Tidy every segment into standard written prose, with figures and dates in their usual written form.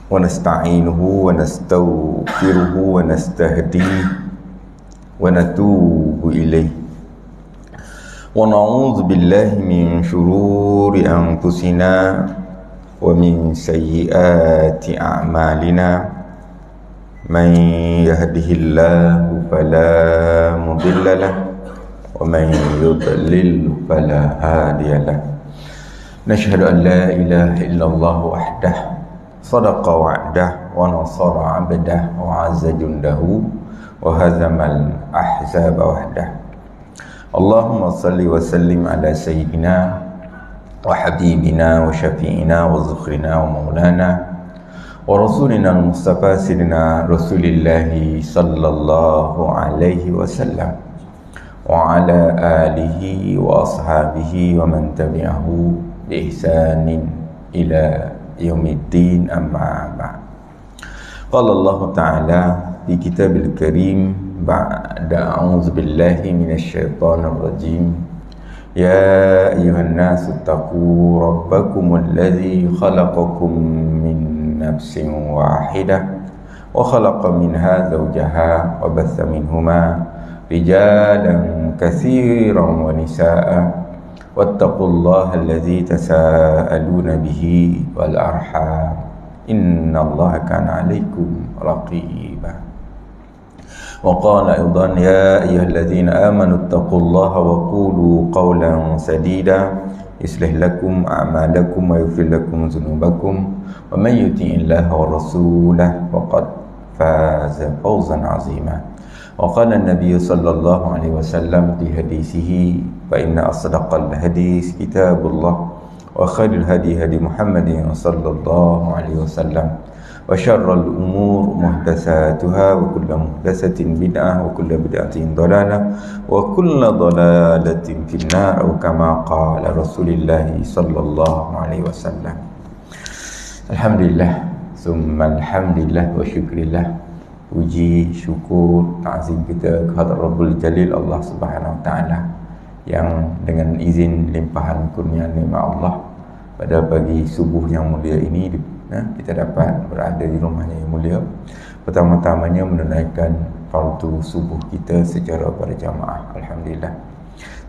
ونستعينه ونستغفره ونستهديه ونتوب إليه ونعوذ بالله من شرور أنفسنا ومن سيئات أعمالنا من يهده الله فلا مضل له ومن يضلل فلا هادي له نشهد أن لا إله إلا الله وحده صدق وعده ونصر عبده وعز جنده وهزم الأحزاب وحده اللهم صل وسلم على سيدنا وحبيبنا وشفيعنا وذخرنا ومولانا ورسولنا المصطفى سيدنا رسول الله صلى الله عليه وسلم وعلى آله وأصحابه ومن تبعه بإحسان إلى يوم الدين أما بعد قال الله تعالى في كتاب الكريم بعد أعوذ بالله من الشيطان الرجيم يا أيها الناس اتقوا ربكم الذي خلقكم من نفس واحدة وخلق منها زوجها وبث منهما رجالا كثيرا ونساء واتقوا الله الذي تساءلون به والأرحام إن الله كان عليكم رقيبا وقال أيضا يا أيها الذين آمنوا اتقوا الله وقولوا قولا سديدا يصلح لكم أعمالكم ويغفر لكم ذنوبكم ومن يطع الله ورسوله فقد فاز فوزا عظيما وقال النبي صلى الله عليه وسلم في حديثه فإن أصدق الحديث كتاب الله وخير الهدي هدي محمد صلى الله عليه وسلم وشر الأمور محدثاتها وكل محدثة بدعة وكل بدعة ضلالة وكل ضلالة في النار أو كما قال رسول الله صلى الله عليه وسلم الحمد لله ثم الحمد لله وشكر الله. Puji, syukur, ta'zim kita kehadrat Rabbul Jalil Allah Subhanahu Wa Taala yang dengan izin limpahan kurnia nikmat Allah pada pagi subuh yang mulia ini kita dapat berada di rumahnya yang mulia. Pertama-tamanya menunaikan fardu subuh kita secara berjamaah. Alhamdulillah.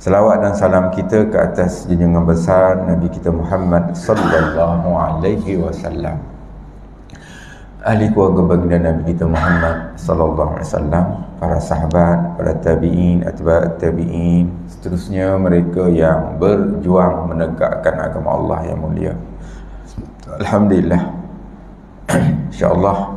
Selawat dan salam kita ke atas junjungan besar Nabi kita Muhammad sallallahu alaihi wasallam, ahli keluarga baginda Nabi kita Muhammad sallallahu alaihi wasallam, para sahabat, para tabi'in, atba'ut tabi'in, seterusnya mereka yang berjuang menegakkan agama Allah yang mulia. Alhamdulillah. InsyaAllah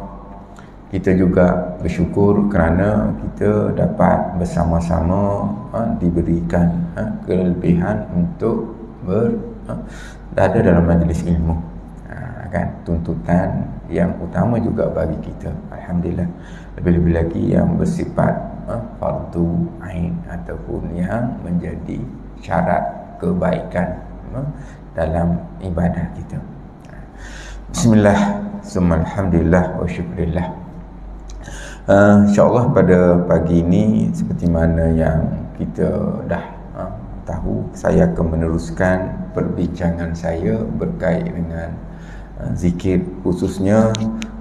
kita juga bersyukur kerana kita dapat bersama-sama diberikan kelebihan untuk berada dalam majlis ilmu. Kan, tuntutan yang utama juga bagi kita, alhamdulillah, lebih-lebih lagi yang bersifat fardu ain ataupun yang menjadi syarat kebaikan dalam ibadah kita. Bismillah, summa alhamdulillah wa syukrillah. InsyaAllah pada pagi ini seperti mana yang kita dah tahu, saya akan meneruskan perbincangan saya berkait dengan zikir, khususnya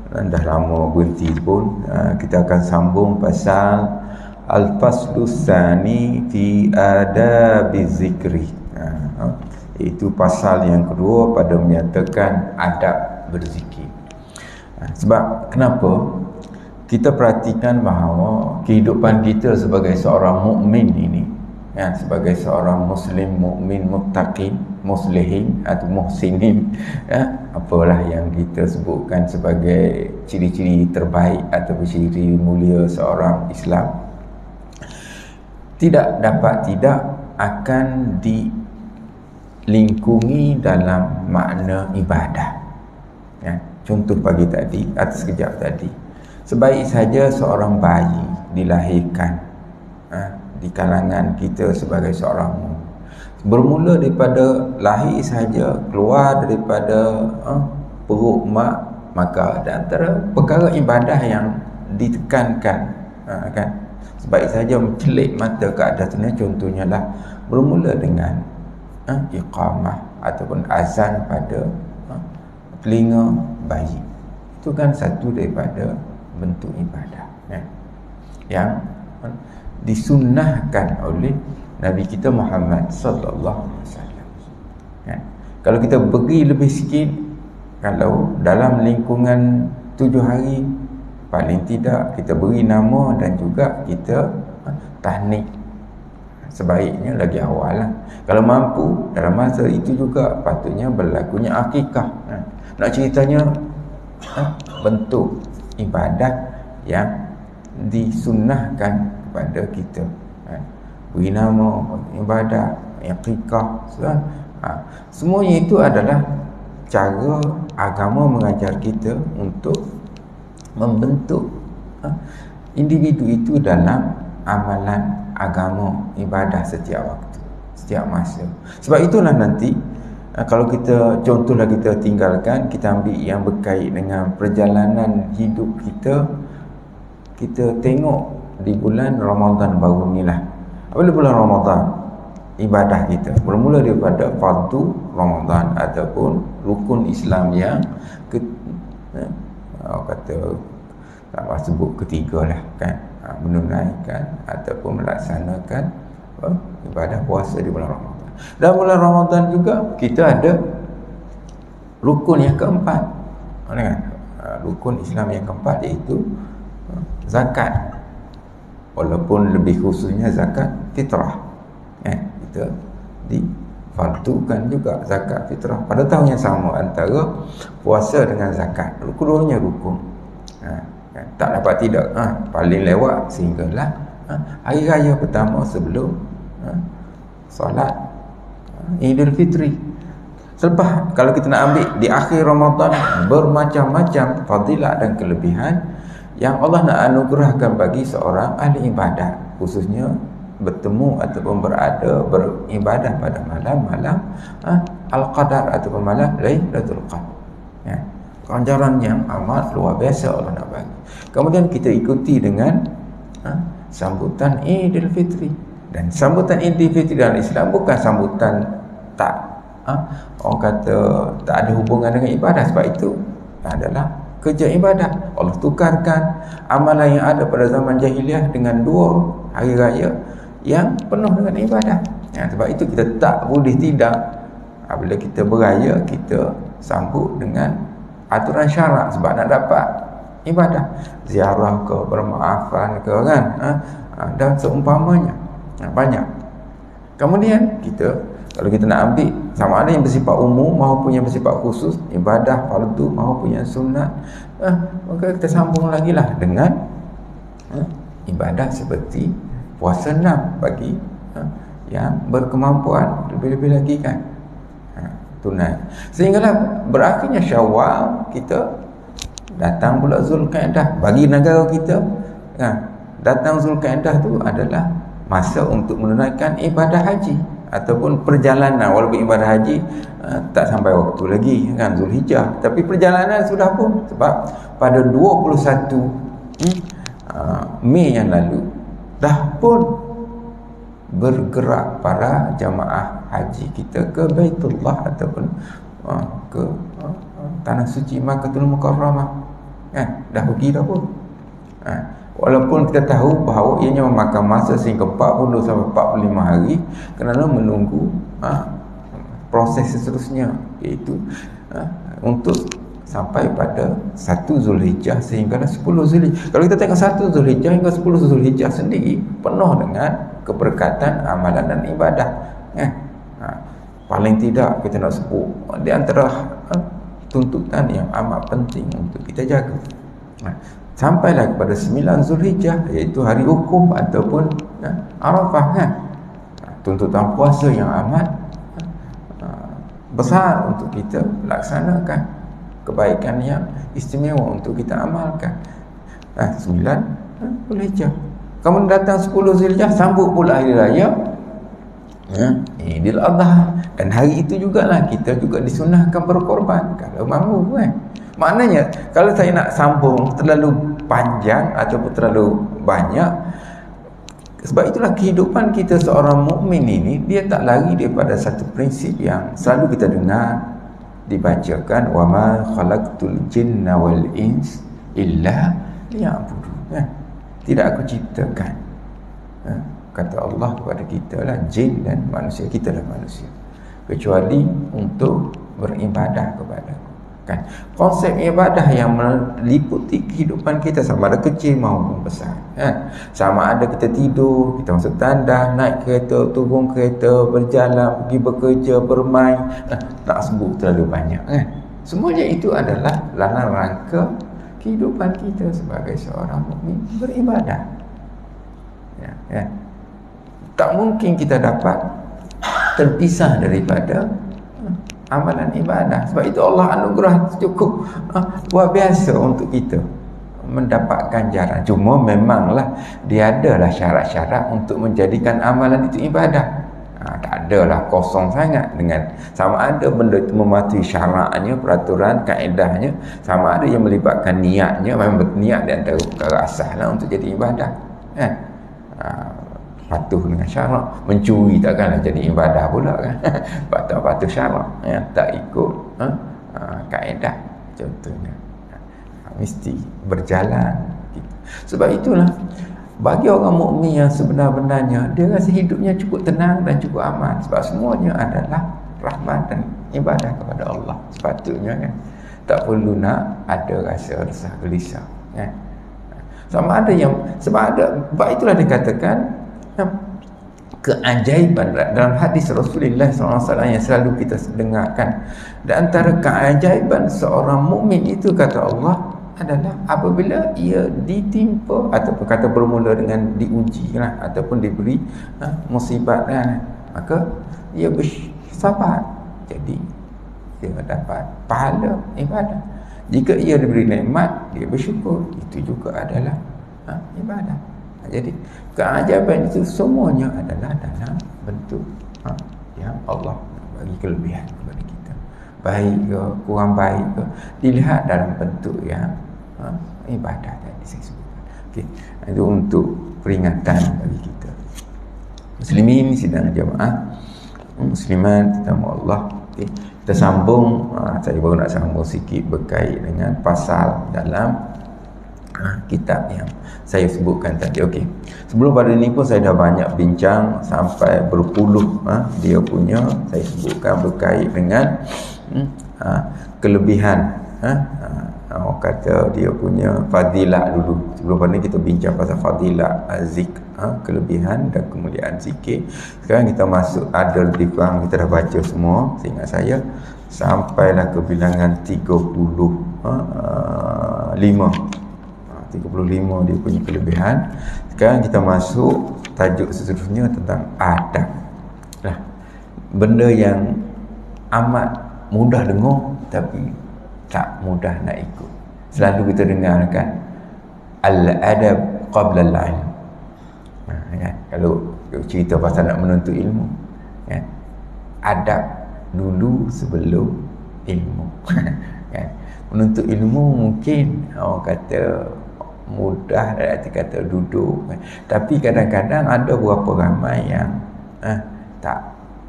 dah lama berhenti pun kita akan sambung pasal Al-Faslus Tsani fi Adabiz Zikri, iaitu pasal yang kedua pada menyatakan adab berzikir. Sebab kenapa? Kita perhatikan bahawa kehidupan kita sebagai seorang mukmin ini, sebagai seorang muslim, mukmin, muttaqin, muslihin atau muhsinin, apalah yang kita sebutkan sebagai ciri-ciri terbaik atau ciri mulia seorang Islam, tidak akan dilingkungi dalam makna ibadah. Contoh pagi tadi, atas sekejap tadi, sebaik saja seorang bayi dilahirkan di kalangan kita sebagai seorang bermula daripada lahir saja, keluar daripada perut mak, maka ada antara perkara ibadah yang ditekankan, kan, sebaik saja mencelik mata ke atas ni, contohnya lah bermula dengan iqamah ataupun azan pada telinga bayi. Itu kan satu daripada bentuk ibadah yang disunnahkan oleh Nabi kita Muhammad sallallahu alaihi wasallam. Kalau kita beri lebih sikit, kalau dalam lingkungan 7 hari, paling tidak kita beri nama dan juga kita tahnik, sebaiknya lagi awal lah. Kalau mampu dalam masa itu juga patutnya berlakunya akikah. Nak ceritanya bentuk ibadah yang disunnahkan kepada kita, beri nama, ibadah, akikah, semuanya itu adalah cara agama mengajar kita untuk membentuk individu itu dalam amalan agama, ibadah setiap waktu, setiap masa. Sebab itulah nanti kalau kita, contohlah kita tinggalkan, kita ambil yang berkait dengan perjalanan hidup kita, kita tengok di bulan Ramadan baru ni lah. Apabila bulan Ramadan, ibadah kita bermula daripada fardu Ramadan ataupun rukun Islam yang kata tak sebut ketiga lah kan, menunaikan ataupun melaksanakan ibadah puasa di bulan Ramadan. Dalam bulan Ramadan juga kita ada rukun yang keempat, rukun Islam yang keempat, iaitu zakat. Walaupun lebih khususnya zakat fitrah, kita difardukan juga zakat fitrah pada tahun yang sama antara puasa dengan zakat. Keduanya rukun, tak dapat tidak, paling lewat sehinggalah hari raya pertama sebelum solat Idul Fitri. Selepas, kalau kita nak ambil di akhir Ramadan, bermacam-macam fadilat dan kelebihan yang Allah nak anugerahkan bagi seorang ahli ibadah, khususnya bertemu ataupun berada beribadah pada malam-malam Al-Qadar ataupun malam Lailatul Qadar. Ganjaran yang amat luar biasa Allah nak bagi. Kemudian kita ikuti dengan sambutan Idul Fitri. Dan sambutan Idul Fitri dalam Islam bukan sambutan tak orang kata tak ada hubungan dengan ibadah. Sebab itu adalah kerja ibadah. Allah tukarkan amalan yang ada pada zaman jahiliah dengan 2 hari raya yang penuh dengan ibadah. Sebab itu kita tak boleh tidak, bila kita beraya, kita sambut dengan aturan syarak sebab nak dapat ibadah, ziarah ke, bermaafan ke kan, dan seumpamanya. Banyak. Kemudian kita, kalau kita nak ambil sama ada yang bersifat umum maupun yang bersifat khusus, ibadah fardu maupun yang sunat, maka kita sambung lagi lah dengan ibadah seperti puasa 6 bagi yang berkemampuan, lebih-lebih lagi kan, tunai. Sehinggalah berakhirnya Syawal, kita datang pula Zulkaidah. Bagi negara kita, datang Zulkaidah tu adalah masa untuk menunaikan ibadah haji ataupun perjalanan. Walaupun ibadah haji tak sampai waktu lagi kan, Zulhijjah, tapi perjalanan sudah pun. Sebab pada 21 Mei yang lalu dah pun bergerak para jamaah haji kita ke Baitullah ataupun ke tanah suci Makkahul Mukarramah, dah pergi dah pun. Walaupun kita tahu bahawa ianya memakan masa sehingga 40 sampai 45 hari kerana menunggu proses seterusnya, iaitu untuk sampai pada 1 Zulhijjah sehingga 10 Zulhijjah. Kalau kita tengok 1 Zulhijjah hingga 10 Zulhijjah sendiri penuh dengan keberkatan amalan dan ibadah. Paling tidak kita nak sebut di antara tuntutan yang amat penting untuk kita jaga. Sampailah kepada 9 Zulhijjah, iaitu hari hukum ataupun Arafah, tuntutan puasa yang amat besar untuk kita laksanakan, kebaikan yang istimewa untuk kita amalkan. 9 Zulhijjah. Kemudian datang 10 Zulhijjah, sambut pula hari raya Idul Adha. Dan hari itu jugalah kita juga disunahkan berkorban kalau mampu kan. Maknanya kalau saya nak sambung terlalu panjang ataupun terlalu banyak, sebab itulah kehidupan kita seorang mukmin ini, dia tak lari daripada satu prinsip yang selalu kita dengar dibacakan wa ma khalaqtul jinna wal ins illa liya'budun. Tidak aku ciptakan, kata Allah kepada kita lah, jin dan manusia, kita lah manusia, kecuali untuk beribadah kepada aku. Kan konsep ibadah yang meliputi kehidupan kita, sama ada kecil maupun besar, sama ada kita tidur, kita masuk tandas, naik kereta, turun kereta, berjalan, pergi bekerja, bermain, tak sebut terlalu banyak, semuanya itu adalah dalam rangka kehidupan kita sebagai seorang mukmin beribadah. Tak mungkin kita dapat terpisah daripada amalan ibadah. Sebab itu Allah anugerah cukup luar biasa untuk kita mendapat ganjaran. Cuma memanglah dia adalah syarat-syarat untuk menjadikan amalan itu ibadah. Tak adalah kosong sangat dengan, sama ada benda itu mematuhi syaratnya, peraturan, kaedahnya, sama ada yang melibatkan niatnya. Memang niat di antara perkara asas lah untuk jadi ibadah, patuh dengan syarat. Mencuri takkanlah jadi ibadah pula kan. Tak patuh syarat, tak ikut kaedah contohnya, mesti berjalan gitu. Sebab itulah bagi orang mukmin yang sebenar-benarnya, dia rasa hidupnya cukup tenang dan cukup aman, sebab semuanya adalah rahmat dan ibadah kepada Allah. Sepatutnya kan tak perlu nak ada rasa resah gelisah, kan. Sama ada yang, sebab itulah dikatakan keajaiban dalam hadis Rasulullah SAW yang selalu kita dengarkan. Dan antara keajaiban seorang mukmin itu, kata Allah, adalah apabila ia ditimpa ataupun kata bermula dengan diuji lah, ataupun diberi musibat lah, maka ia bersabar, jadi dia dapat pahala ibadah. Jika ia diberi nikmat, dia bersyukur, itu juga adalah ibadah. Jadi keajaiban itu semuanya adalah dalam bentuk yang Allah bagi kelebihan kepada kita, baik ke kurang baik ke, dilihat dalam bentuk yang ibadah tadi saya sebutkan. Okey, itu untuk peringatan bagi kita muslimin sidang jemaah muslimat tetamu Allah. Okey, kita sambung, saya baru nak sambung sikit berkait dengan pasal dalam kitab yang saya sebutkan tadi. Okey, sebelum pada ini pun saya dah banyak bincang sampai berpuluh dia punya, saya sebutkan berkait dengan kelebihan, orang kata dia punya fadilat dulu. Sebelum pada ni kita bincang pasal fadilat zikr, kelebihan dan kemuliaan zikir. Sekarang kita masuk, ada lebih kurang kita dah baca semua, seingat saya sampailah ke bilangan 35 dia punya kelebihan. Sekarang kita masuk tajuk seterusnya tentang adab. Benda yang amat mudah dengar tapi tak mudah nak ikut. Selalu kita dengarkan al-adab qabla al-ilm. Kan? Kalau cerita pasal nak menuntut ilmu, kan? Adab dulu sebelum ilmu. Kan? Menuntut ilmu mungkin orang kata mudah, arti kata duduk, kan? Tapi kadang-kadang ada beberapa ramai yang tak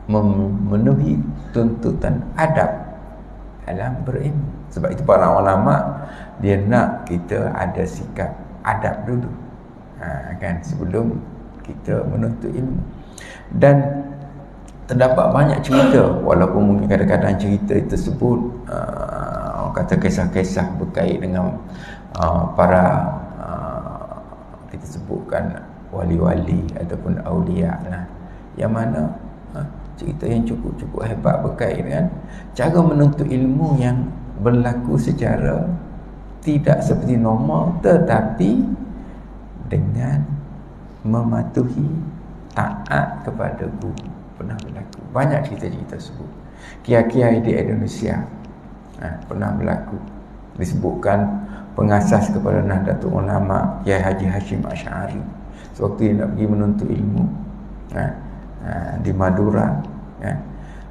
memenuhi tuntutan adab dalam berilmu. Sebab itu para ulama dia nak kita ada sikap adab dulu, kan, sebelum kita menuntut ilmu. Dan terdapat banyak cerita, walaupun mungkin kadang-kadang cerita tersebut orang kata kisah-kisah berkait dengan para kita sebutkan wali-wali ataupun aulia lah, yang mana cerita yang cukup hebat berkait dengan cara menuntut ilmu yang berlaku secara tidak seperti normal, tetapi dengan mematuhi taat kepada guru. Pernah berlaku banyak cerita-cerita tersebut. Kiai-kiai di Indonesia pernah berlaku. Disebutkan pengasas kepada Nahdlatul Ulama, Kiai Haji Hashim Asy'ari, sewaktu dia nak pergi menuntut ilmu di Madura,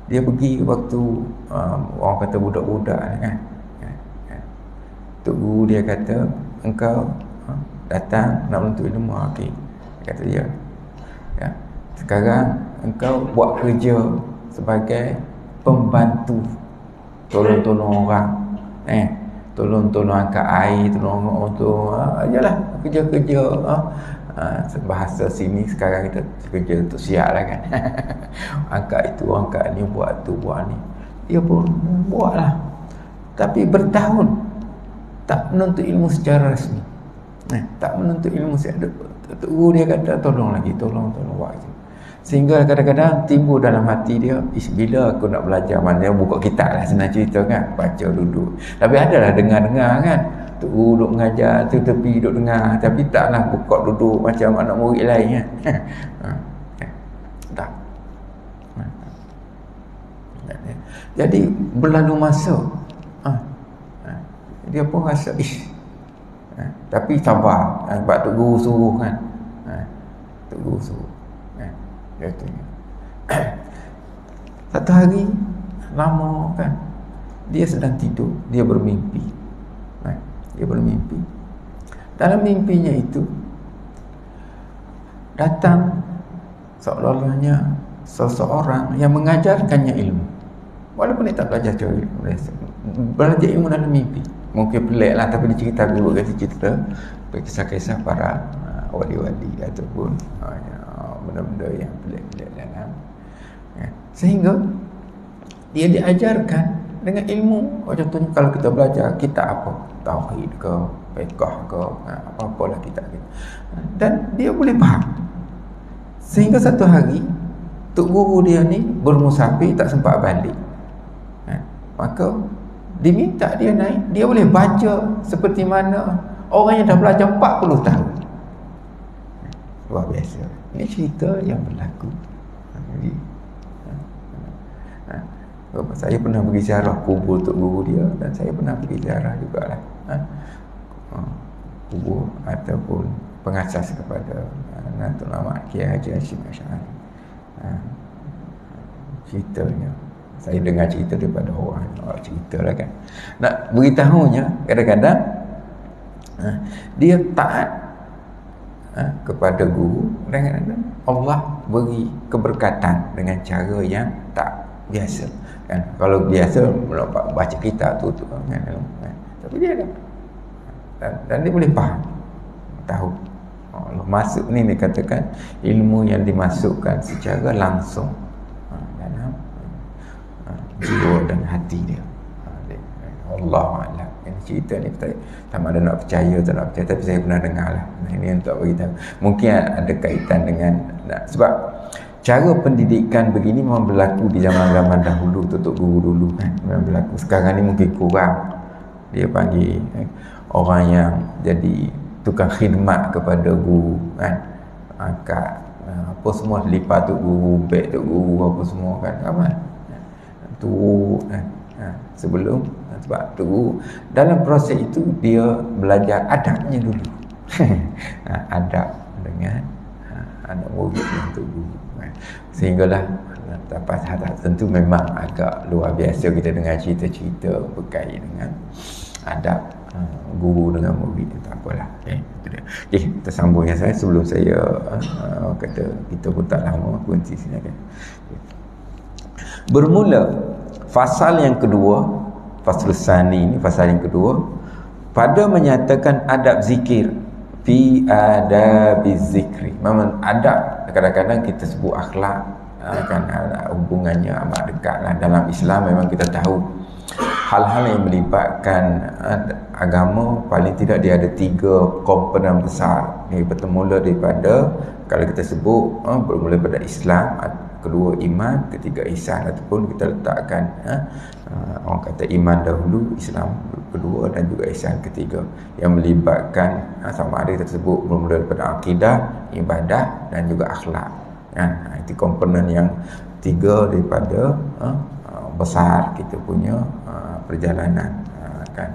dia pergi waktu orang kata budak-budak, kan. Tok guru dia kata, engkau datang nak menuntut ilmu. Okey, kata dia, sekarang engkau buat kerja sebagai pembantu tolong-tolong orang, tolong-tolong angkat air, tolong untuk ajalah kerja-kerja. Bahasa sini sekarang kita kerja untuk siap lah kan. Angkat itu, angkat ni, buat tu, buat ni. Dia pun buat lah. Tapi bertahun tak menuntut ilmu secara rasmi. Tak menuntut ilmu secara guru dia kata tolong lagi, tolong buat je. Sehingga kadang-kadang timbul dalam hati dia, bila aku nak belajar, mana buka kitab lah, senang cerita kan, baca duduk. Tapi adalah dengar-dengar kan, tok guru duduk mengajar, tu tepi duduk dengar, tapi taklah buka duduk macam anak murid lain kan. Tak. Jadi berlalu masa, dia pun rasa tapi sabar sebab tok guru suruh kan. Tok guru suruh. Satu hari lama kan, dia sedang tidur, dia bermimpi. Dia bermimpi. Dalam mimpinya itu datang seolah-olahnya seseorang yang mengajarkannya ilmu. Walaupun dia tak belajar ilmu, belajar ilmu dalam mimpi. Mungkin pelik lah, tapi dia cerita dulu, dia cerita kisah-kisah para wali-wali ataupun benda-benda yang pelik-pelik dalam. Sehingga dia diajarkan dengan ilmu. Contohnya kalau kita belajar kitab apa, tauhid ke, fiqh ke, apa-apalah kitab kita, dan dia boleh faham. Sehingga satu hari tok guru dia ni bermusafir, tak sempat balik. Maka diminta dia naik, dia boleh baca seperti mana orang yang dah belajar 40 tahun. Luar biasa. Ini cerita yang berlaku. Saya pernah pergi ziarah kubur tok guru dia, dan saya pernah pergi ziarah jugalah kubur ataupun pengasas kepada Natul Ulama Kiai Haji Hashim Asy'ari. Ceritanya saya dengar cerita daripada orang cerita lah kan. Nak beritahunya kadang-kadang dia taat kepada guru, kadang-kadang Allah beri keberkatan dengan cara yang tak biasa kan. Kalau biasa baca kitab tu kan, tapi dia dan dia boleh faham, tahu. Allah masuk ni dikatakan ilmu yang dimasukkan secara langsung dalam jiwa dan hati dia. Allah Alam. Ini cerita ni tak ada nak percaya tak nak percaya, tapi saya pernah dengar lah. Ini untuk beritahu, mungkin ada kaitan dengan sebab cara pendidikan begini memang berlaku di zaman-zaman dahulu, tutup guru dulu kan, memang berlaku. Sekarang ni mungkin kurang. Dia panggil orang yang jadi tukang khidmat kepada guru kan, angkat apa semua, lipat tok guru, beg tok guru, apa semua kan, amal tu kan. Sebelum, sebab tok guru dalam proses itu dia belajar adabnya dulu. Adab dengan anak murid yang tok guru kan. Sehinggalah dapat hadap, tentu memang agak luar biasa kita dengar cerita-cerita berkait dengan adab guru dengan murid. Tak apalah. Okey, kita sambung ya saya, sebelum saya kata kita pun tak lama berhenti sini kan. Bermula fasal yang kedua, fasal tsani ini, fasal yang kedua pada menyatakan adab zikir fi adabiz zikri. Memang adab kadang-kadang kita sebut akhlak kan, hubungannya amat dekat lah. Dalam Islam memang kita tahu hal-hal yang melibatkan agama, paling tidak dia ada 3 komponen besar. Ini bermula daripada, kalau kita sebut bermula pada Islam, kedua iman, ketiga ihsan, ataupun kita letakkan orang kata iman dahulu, Islam kedua, dan juga ihsan ketiga, yang melibatkan sama ada kita sebut bermula daripada akidah, ibadah dan juga akhlak kan. Itu komponen yang 3 daripada besar kita punya perjalanan kan.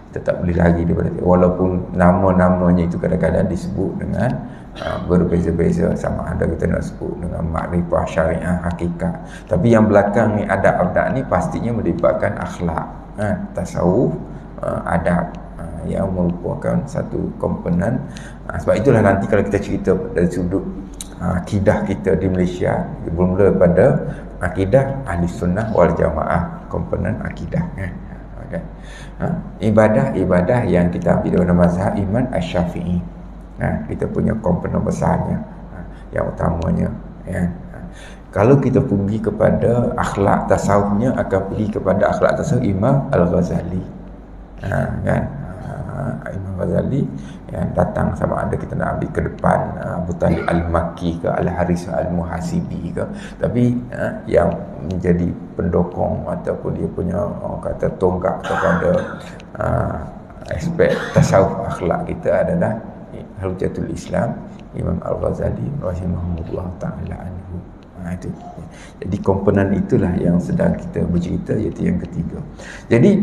Kita tak boleh lari daripada, walaupun nama-namanya itu kadang-kadang disebut dengan berbeza-beza, sama ada kita nak sebut dengan makrifah, syariah, hakikat, tapi yang belakang ni adab-adab ni pastinya melibatkan akhlak, tasawuf, adab yang merupakan satu komponen. Sebab itulah nanti kalau kita cerita dari sudut akidah kita di Malaysia, bermula pada akidah ahli sunnah wal jamaah, komponen akidah kan. Okay. Ibadah yang kita ambil dalam mazhab Imam Asy-Syafi'i. Kita punya komponen besarnya, yang utamanya ya. Kalau kita pergi kepada akhlak tasawufnya, akan pergi kepada akhlak tasawuf Imam Al-Ghazali. Kan? Imam Ghazali yang datang, sama ada kita nak ambil ke depan Abu Talib Al-Makki ke Al-Haris Al-Muhasibi ke, tapi yang menjadi pendokong ataupun dia punya kata tonggak kepada aspek tasawuf akhlak kita adalah Hujjatul Islam Imam Al-Ghazali rahimahullah ta'ala anhu. Itu. Jadi komponen itulah yang sedang kita bercerita, iaitu yang ketiga. Jadi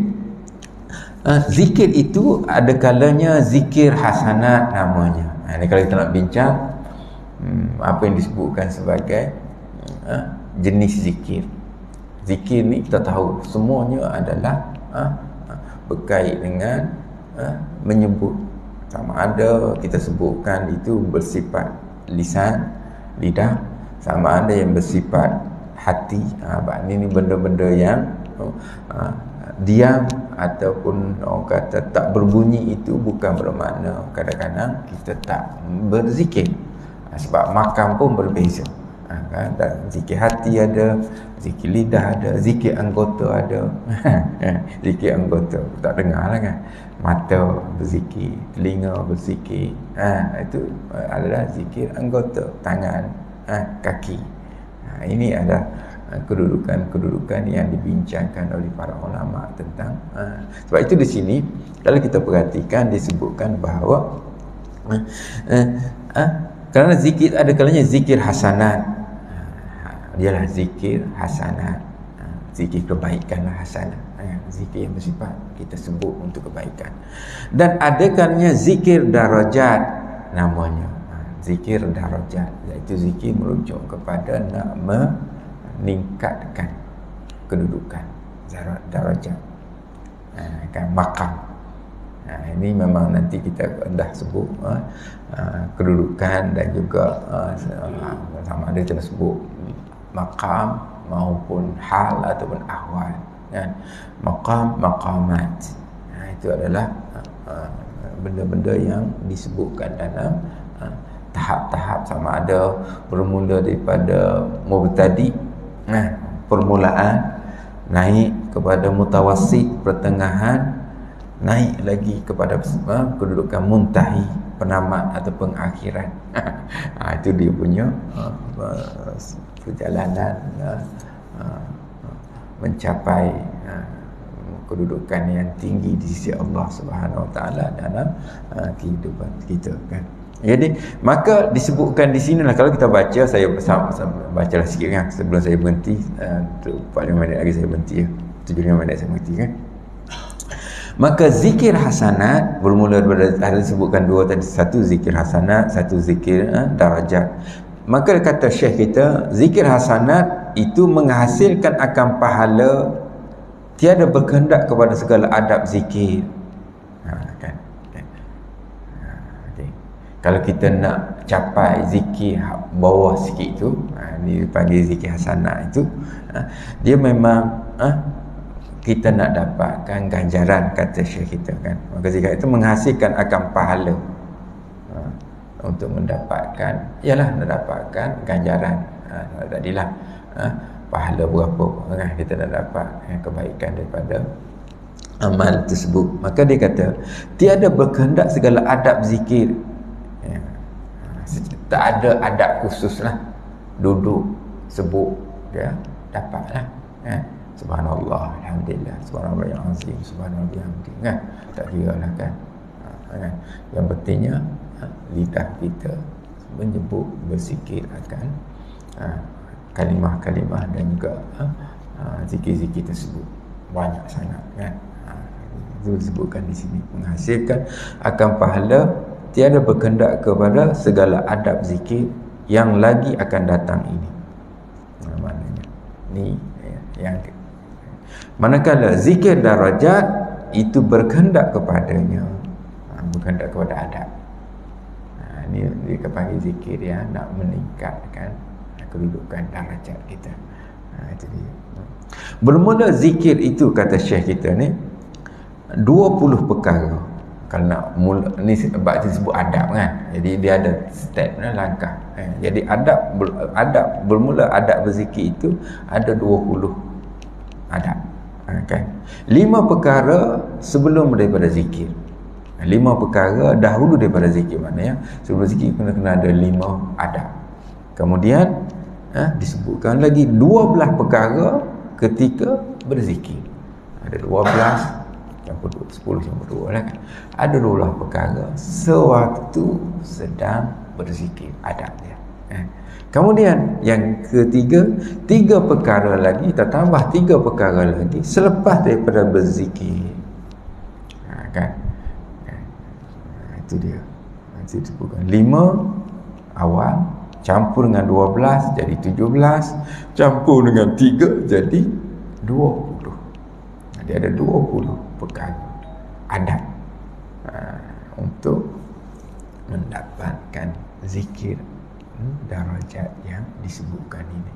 zikir itu ada kalanya zikir hasanat namanya. Ini kalau kita nak bincang apa yang disebutkan sebagai jenis zikir. Zikir ni kita tahu semuanya adalah berkait dengan menyebut. Sama ada kita sebutkan itu bersifat lisan, lidah, sama ada yang bersifat hati. Ini benda-benda yang diam ataupun orang kata tak berbunyi, itu bukan bermakna kadang-kadang kita tak berzikir. Sebab makam pun berbeza. Kan? Dan zikir hati ada, zikir lidah ada, zikir anggota ada. Zikir anggota tak dengar lah kan. Mata berzikir, telinga berzikir. Itu adalah zikir anggota, tangan, kaki. Ini adalah kedudukan-kedudukan yang dibincangkan oleh para ulama tentang sebab itu di sini kalau kita perhatikan disebutkan bahawa kerana zikir ada kalanya zikir hasanat, ialah zikir hasanat, zikir kebaikan lah hasanat, zikir yang bersifat kita sebut untuk kebaikan. Dan ada kalanya zikir darajat namanya, zikir darajat, iaitu zikir merujuk kepada nak meningkatkan kedudukan darajat, kan, maqam. Ini memang nanti kita dah sebut kedudukan dan juga sama ada kita sebut maqam maupun hal ataupun ahwal, kan. Maqam, maqamat, itu adalah benda-benda yang disebutkan dalam tahap-tahap, sama ada bermula daripada mubtadi, permulaan, naik kepada mutawassit, pertengahan, naik lagi kepada kedudukan muntahi, penamat atau pengakhiran. Itu dia punya perjalanan mencapai kedudukan yang tinggi di sisi Allah Subhanahu Wa Taala dalam kehidupan kita, kan. Jadi maka disebutkan di sinilah, kalau kita baca, saya bacalah sikit kan sebelum saya berhenti, 45 minit lagi saya berhenti ya. 75 minit saya berhenti, kan. Maka zikir hasanat bermula daripada, ada disebutkan dua tadi, satu zikir hasanat, satu zikir darajat. Maka kata Syekh kita, zikir hasanat itu menghasilkan akan pahala, tiada berkehendak kepada segala adab zikir. Kan. Okay. Kalau kita nak capai zikir bawah sikit tu, ni dipanggil zikir hasanat itu, dia memang kita nak dapatkan ganjaran, kata Syekh kita, kan. Maka zikir itu menghasilkan akan pahala untuk mendapatkan, ialah nak dapatkan ganjaran. Tadilah pahala berapa, kan, kita nak dapat kebaikan daripada amal tersebut. Maka dia kata tiada berkehendak segala adab zikir, tak ada adab khusus lah, duduk sebut dia dapatlah, kan. Subhanallah, alhamdulillah, subhanallah yang azim, subhanallah yang hamdi, kan. Tak kira lah, kan. Yang pentingnya lidah kita menyebut, berzikir akan kalimah-kalimah dan juga zikir-zikir tersebut banyak sangat, kan. Itu disebutkan di sini, menghasilkan akan pahala, tiada berkehendak kepada segala adab zikir yang lagi akan datang ini. Maknanya ni yang manakala zikir darajat itu berkehendak kepadanya, berkehendak kepada adab. Ini dia panggil zikir yang nak meningkatkan kedudukan darajat kita. Itu dia. Bermula zikir itu, kata Syekh kita ni, 20 perkara. Kalau nak mula ni sebab disebut adab kan. Jadi dia ada step langkah. Jadi adab bermula adab berzikir itu ada 20 adab. Kan? 5 perkara sebelum daripada zikir. 5 perkara dahulu daripada zikir, maknanya sebelum zikir kena ada 5 adab. Kemudian disebutkan lagi 12 perkara ketika berzikir. Ada 12 campur 10 campur 2 lah kan. Ada 12 perkara sewaktu sedang berzikir, adab dia. Kemudian yang ketiga, 3 perkara lagi, kita tambah 3 perkara lagi selepas daripada berzikir. Kan? Itu dia. Itu disebutkan 5 awal, campur dengan 12 jadi 17, campur dengan 3 jadi 20. Jadi ada 20 perkara adab untuk mendapatkan zikir darajat yang disebutkan ini.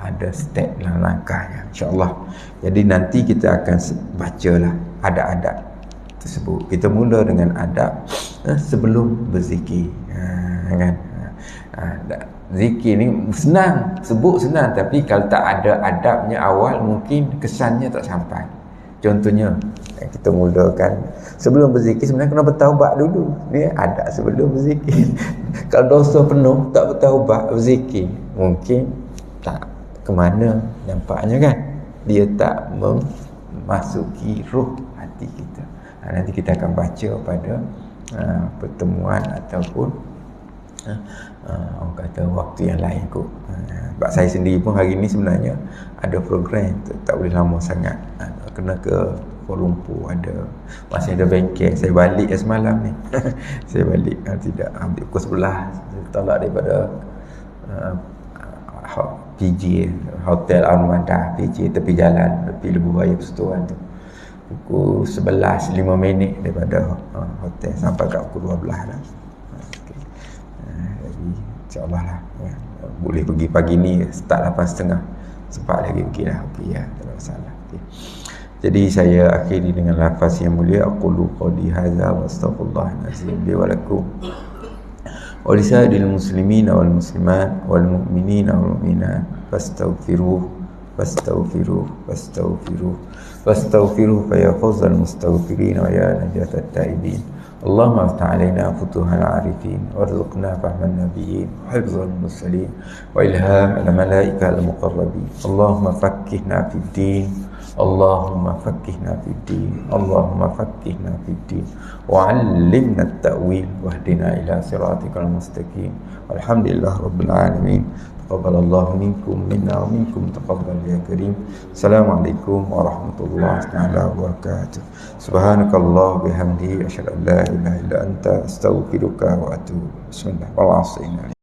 Ada step dan langkahnya, insya-Allah. Jadi nanti kita akan bacalah adab-adab tersebut. Kita mula dengan adab sebelum berzikir. Kan? Zikir ni senang, sebut senang, tapi kalau tak ada adabnya awal, mungkin kesannya tak sampai. Contohnya, kita mulakan sebelum berzikir, sebenarnya kena bertaubat dulu. Ni adab sebelum berzikir. Kalau dosa penuh, tak bertaubat, berzikir, mungkin tak ke mana nampaknya kan. Dia tak memasuki roh hati kita. Nanti kita akan baca pada pertemuan ataupun orang kata waktu yang lain kot. Sebab saya sendiri pun hari ni sebenarnya ada program tak boleh lama sangat, kena ke Kuala Lumpur, masih ada bengkel. Saya balik semalam ni. Saya balik tidak ambil pukul 11, saya tolak daripada PJ Hotel Al-Madah, PJ tepi jalan, tepi Lebuh Raya Persetuan tu, pukul 11 5 minit daripada hotel sampai kat pukul 12 dah. Jadi insya-Allah lah boleh pergi pagi ni, start 8.30, sempat lagi pergi dah. Okey ya, tak ada masalah. Okay. Jadi saya akhiri dengan lafaz yang mulia, aqulu qawli hadza wa astaghfirullahal azim li wa lakum wa lisairil muslimin wal muslimat wal mu'minin wal mu'minat fastaghfiruh fastaghfiruh fastaghfiruh fastaghfiruh fa ya fawzal mustaghfirin wa ya najatat taibin. Allahumma aftah alaina futuhal arifin warzuqna fahman nabiyyin wa hifzal mursalin wa ilham al malaika al muqarrabin. Allahumma fakkihna fid din, Allahumma fakkihna fid din, Allahumma fakkihna fid din wa 'allimna at-ta'wil wahdina ila siratikal mustaqim. Walhamdulillah rabbil alamin. Taqabbalallahu minkum minna wa minkum taqabbal ya karim. Assalamualaikum warahmatullahi wabarakatuh. Subhanakallah bihamdihi asyhadu an la ilaha illa anta astaghfiruka wa atubu. Bismillahirrahmanirrahim.